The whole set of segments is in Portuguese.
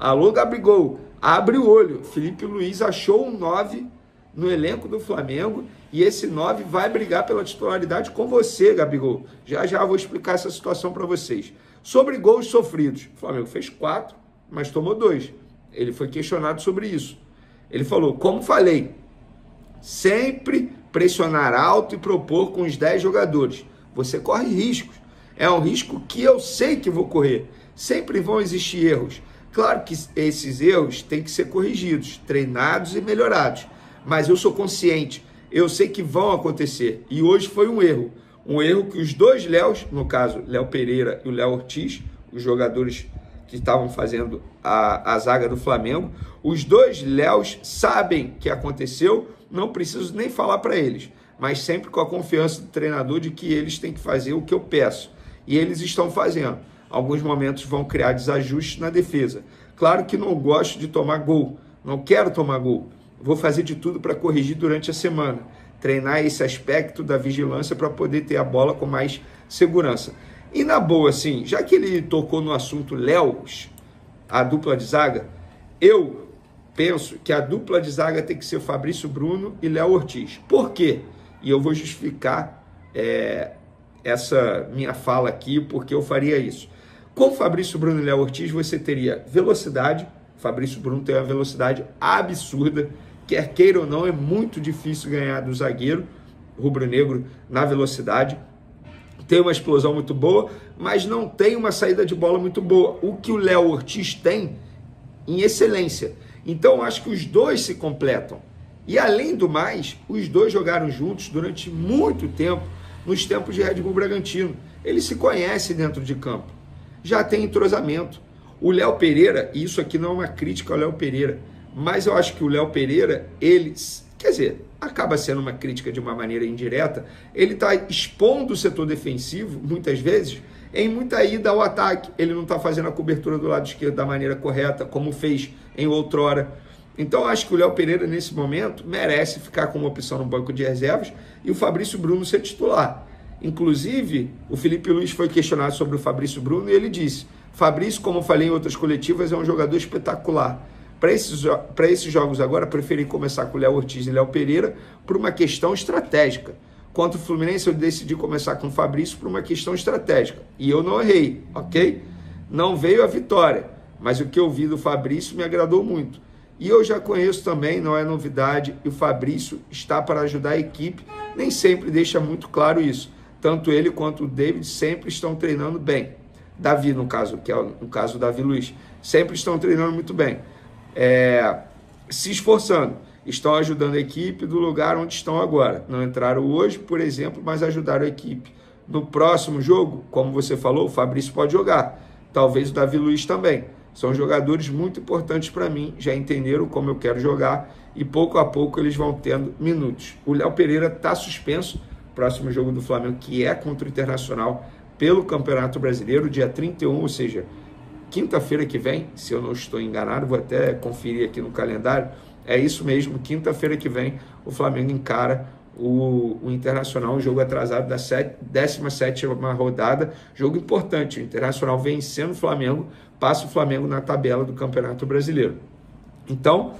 Alô, Gabigol, abre o olho. Felipe Luiz achou um 9 no elenco do Flamengo e esse 9 vai brigar pela titularidade com você, Gabigol. Já já vou explicar essa situação para vocês. Sobre gols sofridos, o Flamengo fez 4, mas tomou 2. Ele foi questionado sobre isso. Ele falou, como falei, sempre pressionar alto e propor com os 10 jogadores. Você corre riscos. É um risco que eu sei que vou correr. Sempre vão existir erros. Claro que esses erros têm que ser corrigidos, treinados e melhorados. Mas eu sou consciente. Eu sei que vão acontecer. E hoje foi um erro. Um erro que os dois Léos, no caso, Léo Pereira e o Léo Ortiz, os jogadores que estavam fazendo a zaga do Flamengo, os dois Léos sabem que aconteceu, não preciso nem falar para eles, mas sempre com a confiança do treinador de que eles têm que fazer o que eu peço. E eles estão fazendo. Alguns momentos vão criar desajustes na defesa. Claro que não gosto de tomar gol, não quero tomar gol. Vou fazer de tudo para corrigir durante a semana. Treinar esse aspecto da vigilância para poder ter a bola com mais segurança. E na boa, assim, já que ele tocou no assunto Léos, a dupla de zaga, eu penso que a dupla de zaga tem que ser Fabrício Bruno e Léo Ortiz. Por quê? E eu vou justificar essa minha fala aqui, porque eu faria isso. Com Fabrício Bruno e Léo Ortiz, você teria velocidade. Fabrício Bruno tem uma velocidade absurda. Quer queira ou não, é muito difícil ganhar do zagueiro rubro-negro na velocidade. Tem uma explosão muito boa, mas não tem uma saída de bola muito boa. O que o Léo Ortiz tem em excelência. Então, acho que os dois se completam. E, além do mais, os dois jogaram juntos durante muito tempo, nos tempos de Red Bull Bragantino. Eles se conhecem dentro de campo. Já tem entrosamento. O Léo Pereira, e isso aqui não é uma crítica ao Léo Pereira, mas eu acho que o Léo Pereira, quer dizer, acaba sendo uma crítica de uma maneira indireta, ele está expondo o setor defensivo, muitas vezes, em muita ida ao ataque. Ele não está fazendo a cobertura do lado esquerdo da maneira correta, como fez em outrora. Então, acho que o Léo Pereira, nesse momento, merece ficar como opção no banco de reservas e o Fabrício Bruno ser titular. Inclusive, o Felipe Luiz foi questionado sobre o Fabrício Bruno e ele disse, Fabrício, como eu falei em outras coletivas, é um jogador espetacular. Para esses jogos agora, preferi começar com o Léo Ortiz e Léo Pereira por uma questão estratégica. Contra o Fluminense, eu decidi começar com o Fabrício por uma questão estratégica. E eu não errei, ok? Não veio a vitória, mas o que eu vi do Fabrício me agradou muito. E eu já conheço também, não é novidade, e o Fabrício está para ajudar a equipe, nem sempre deixa muito claro isso. Tanto ele quanto o David sempre estão treinando bem. Davi, no caso, que é o caso do Davi Luiz, sempre estão treinando muito bem. Se esforçando, estão ajudando a equipe do lugar onde estão agora. Não entraram hoje, por exemplo, mas ajudaram a equipe. No próximo jogo, como você falou, o Fabrício pode jogar, talvez o Davi Luiz também. São jogadores muito importantes para mim, já entenderam como eu quero jogar e pouco a pouco eles vão tendo minutos. O Léo Pereira está suspenso, próximo jogo do Flamengo, que é contra o Internacional pelo Campeonato Brasileiro, dia 31, ou seja, quinta-feira que vem, se eu não estou enganado, vou até conferir aqui no calendário, é isso mesmo, quinta-feira que vem o Flamengo encara o Internacional, um jogo atrasado da 17ª rodada, jogo importante. O Internacional vencendo o Flamengo, passa o Flamengo na tabela do Campeonato Brasileiro. Então,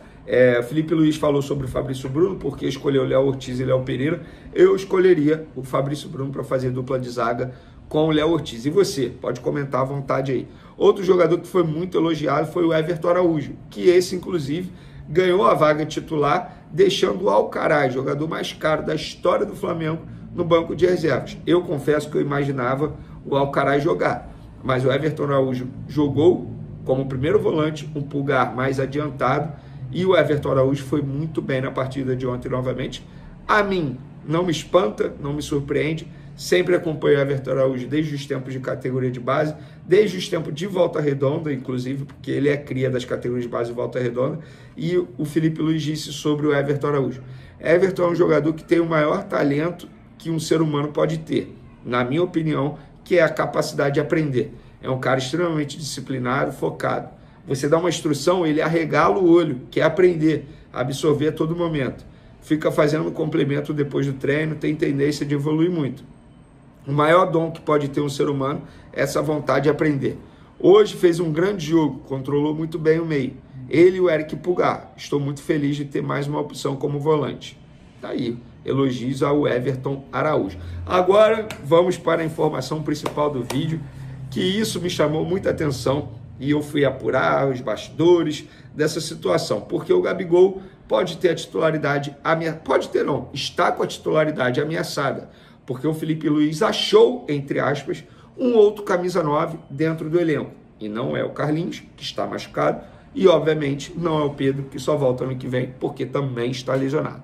Felipe Luiz falou sobre o Fabrício Bruno, porque escolheu Léo Ortiz e Léo Pereira. Eu escolheria o Fabrício Bruno para fazer dupla de zaga com o Léo Ortiz. E você? Pode comentar à vontade aí. Outro jogador que foi muito elogiado foi o Everton Araújo, que esse, inclusive, ganhou a vaga titular, deixando o Alcaraz, jogador mais caro da história do Flamengo, no banco de reservas. Eu confesso que eu imaginava o Alcaraz jogar, mas o Everton Araújo jogou como primeiro volante, um pulgar mais adiantado, e o Everton Araújo foi muito bem na partida de ontem novamente. A mim, não me espanta, não me surpreende, sempre acompanho o Everton Araújo desde os tempos de categoria de base, desde os tempos de Volta Redonda, inclusive, porque ele é cria das categorias de base de Volta Redonda, e o Felipe Luiz disse sobre o Everton Araújo. Everton é um jogador que tem o maior talento que um ser humano pode ter, na minha opinião, que é a capacidade de aprender. É um cara extremamente disciplinado, focado. Você dá uma instrução, ele arregala o olho, quer aprender, absorver a todo momento. Fica fazendo um complemento depois do treino, tem tendência de evoluir muito. O maior dom que pode ter um ser humano é essa vontade de aprender. Hoje fez um grande jogo, controlou muito bem o meio. Ele e o Eric Pulgar. Estou muito feliz de ter mais uma opção como volante. Tá aí, elogios ao Everton Araújo. Agora vamos para a informação principal do vídeo, que isso me chamou muita atenção e eu fui apurar os bastidores dessa situação, porque o Gabigol pode ter a titularidade está com a titularidade ameaçada, porque o Felipe Luiz achou, entre aspas, um outro camisa 9 dentro do elenco, e não é o Carlinhos, que está machucado, e obviamente não é o Pedro, que só volta ano que vem, porque também está lesionado.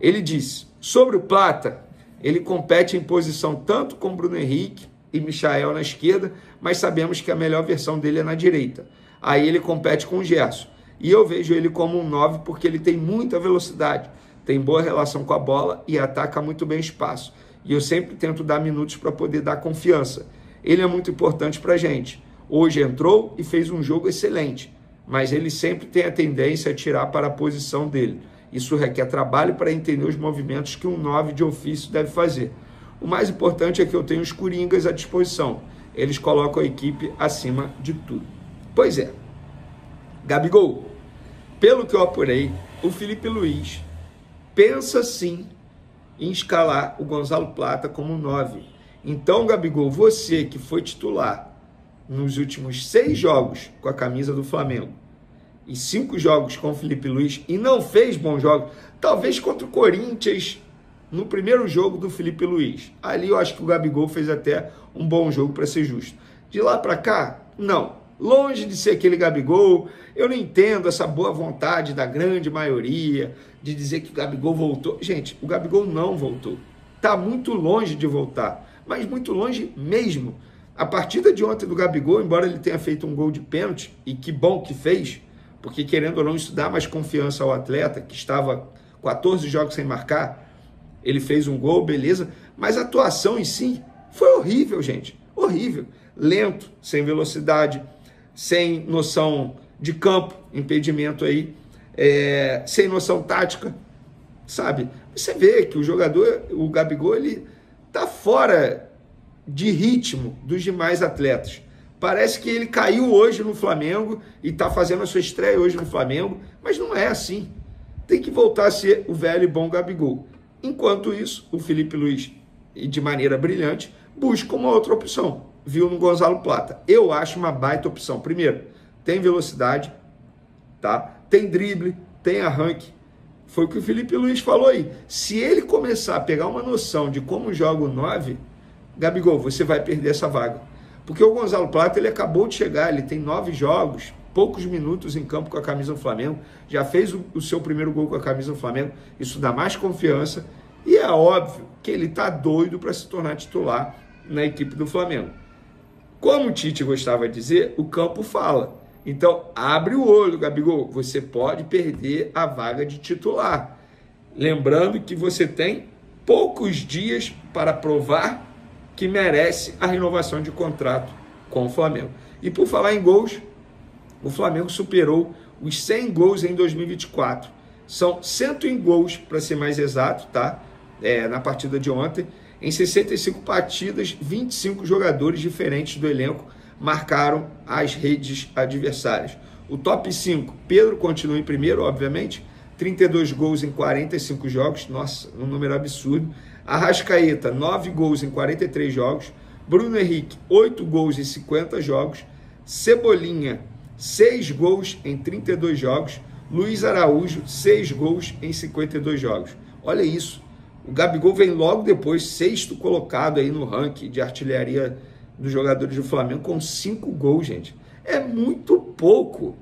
Ele disse, sobre o Plata, ele compete em posição tanto com Bruno Henrique e Michael na esquerda, mas sabemos que a melhor versão dele é na direita. Aí ele compete com o Gerson. E eu vejo ele como um 9 porque ele tem muita velocidade, tem boa relação com a bola e ataca muito bem espaço. E eu sempre tento dar minutos para poder dar confiança. Ele é muito importante para a gente. Hoje entrou e fez um jogo excelente, mas ele sempre tem a tendência a tirar para a posição dele. Isso requer trabalho para entender os movimentos que um 9 de ofício deve fazer. O mais importante é que eu tenho os coringas à disposição. Eles colocam a equipe acima de tudo. Pois é. Gabigol, pelo que eu apurei, o Felipe Luiz pensa sim em escalar o Gonzalo Plata como 9. Então, Gabigol, você que foi titular nos últimos 6 jogos com a camisa do Flamengo e 5 jogos com o Felipe Luiz e não fez bons jogos, talvez contra o Corinthians no primeiro jogo do Felipe Luiz. Ali eu acho que o Gabigol fez até um bom jogo, para ser justo. De lá para cá, não. Longe de ser aquele Gabigol, eu não entendo essa boa vontade da grande maioria de dizer que o Gabigol voltou. Gente, o Gabigol não voltou. Está muito longe de voltar, mas muito longe mesmo. A partida de ontem do Gabigol, embora ele tenha feito um gol de pênalti, e que bom que fez, porque querendo ou não, isso dá mais confiança ao atleta, que estava 14 jogos sem marcar, ele fez um gol, beleza, mas a atuação em si foi horrível, gente, horrível. Lento, sem velocidade, sem noção de campo, impedimento aí, sem noção tática, sabe? Você vê que o jogador, o Gabigol, ele tá fora de ritmo dos demais atletas. Parece que ele caiu hoje no Flamengo e tá fazendo a sua estreia hoje no Flamengo, mas não é assim. Tem que voltar a ser o velho e bom Gabigol. Enquanto isso, o Felipe Luiz, e de maneira brilhante, busca uma outra opção. Viu no Gonzalo Plata. Eu acho uma baita opção. Primeiro, tem velocidade, tá? Tem drible, tem arranque. Foi o que o Felipe Luiz falou aí. Se ele começar a pegar uma noção de como joga o 9, Gabigol, você vai perder essa vaga. Porque o Gonzalo Plata, ele acabou de chegar, ele tem 9 jogos, poucos minutos em campo com a camisa do Flamengo, já fez o seu primeiro gol com a camisa do Flamengo, isso dá mais confiança, e é óbvio que ele tá doido para se tornar titular na equipe do Flamengo. Como o Tite gostava de dizer, o campo fala. Então, abre o olho, Gabigol, você pode perder a vaga de titular. Lembrando que você tem poucos dias para provar que merece a renovação de contrato com o Flamengo. E por falar em gols, o Flamengo superou os 100 gols em 2024. São 101 gols, para ser mais exato, tá? Na partida de ontem. Em 65 partidas, 25 jogadores diferentes do elenco marcaram as redes adversárias. O top 5, Pedro continua em primeiro, obviamente, 32 gols em 45 jogos, nossa, um número absurdo. Arrascaeta, 9 gols em 43 jogos. Bruno Henrique, 8 gols em 50 jogos. Cebolinha, 6 gols em 32 jogos. Luiz Araújo, 6 gols em 52 jogos. Olha isso. O Gabigol vem logo depois, 6º colocado aí no ranking de artilharia dos jogadores do Flamengo, com 5 gols, gente. É muito pouco.